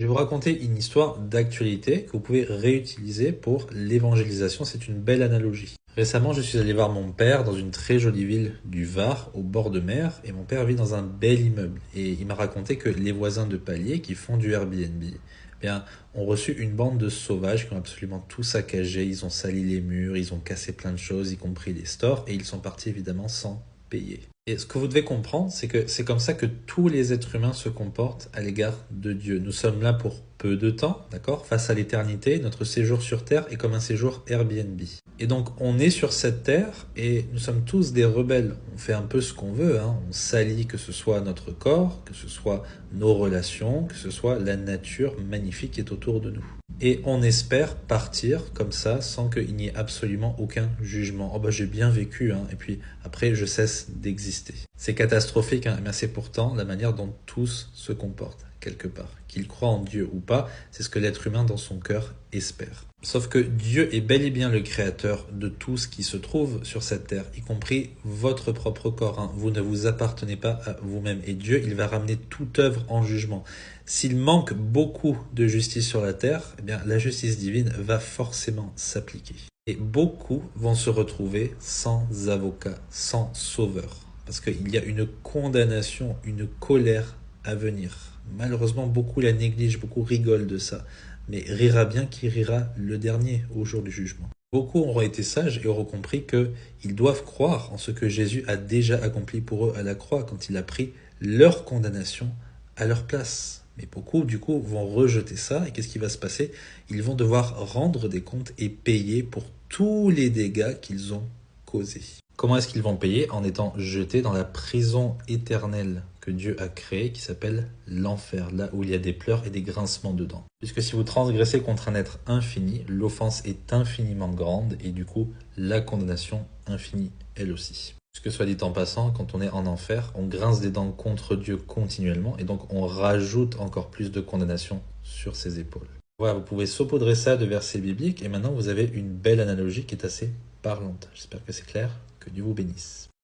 vais vous raconter une histoire d'actualité que vous pouvez réutiliser pour l'évangélisation. C'est une belle analogie. Récemment, je suis allé voir mon père dans une très jolie ville du Var, au bord de mer, et mon père vit dans un bel immeuble. Et il m'a raconté que les voisins de palier qui font du Airbnb, ont reçu une bande de sauvages qui ont absolument tout saccagé. Ils ont sali les murs, ils ont cassé plein de choses, y compris les stores, et ils sont partis évidemment sans payer. Et ce que vous devez comprendre, c'est que c'est comme ça que tous les êtres humains se comportent à l'égard de Dieu. Nous sommes là pour peu de temps, d'accord? Face à l'éternité, notre séjour sur Terre est comme un séjour Airbnb. Et donc, on est sur cette Terre et nous sommes tous des rebelles. On fait un peu ce qu'on veut, hein. On salit que ce soit notre corps, que ce soit nos relations, que ce soit la nature magnifique qui est autour de nous. Et on espère partir comme ça sans qu'il n'y ait absolument aucun jugement. Oh bah j'ai bien vécu, hein, et puis après je cesse d'exister. C'est catastrophique, hein, mais c'est pourtant la manière dont tous se comportent, quelque part. Qu'ils croient en Dieu ou pas, c'est ce que l'être humain dans son cœur espère. Sauf que Dieu est bel et bien le créateur de tout ce qui se trouve sur cette terre, y compris votre propre corps, hein. Vous ne vous appartenez pas à vous-même. Et Dieu, il va ramener toute œuvre en jugement. S'il manque beaucoup de justice sur la terre, la justice divine va forcément s'appliquer. Et beaucoup vont se retrouver sans avocat, sans sauveur. Parce qu'il y a une condamnation, une colère à venir. Malheureusement, beaucoup la négligent, beaucoup rigolent de ça. Mais rira bien qui rira le dernier au jour du jugement. Beaucoup auront été sages et auront compris qu'ils doivent croire en ce que Jésus a déjà accompli pour eux à la croix quand il a pris leur condamnation à leur place. Mais beaucoup, du coup, vont rejeter ça et qu'est-ce qui va se passer? Ils vont devoir rendre des comptes et payer pour tous les dégâts qu'ils ont causés. Comment est-ce qu'ils vont payer? En étant jetés dans la prison éternelle que Dieu a créée, qui s'appelle l'enfer, là où il y a des pleurs et des grincements de dents. Puisque si vous transgressez contre un être infini, l'offense est infiniment grande et du coup, la condamnation infinie elle aussi. Puisque soit dit en passant, quand on est en enfer, on grince des dents contre Dieu continuellement et donc on rajoute encore plus de condamnation sur ses épaules. Voilà, vous pouvez saupoudrer ça de versets bibliques et maintenant vous avez une belle analogie qui est assez parlante. J'espère que c'est clair. Que Dieu vous bénisse.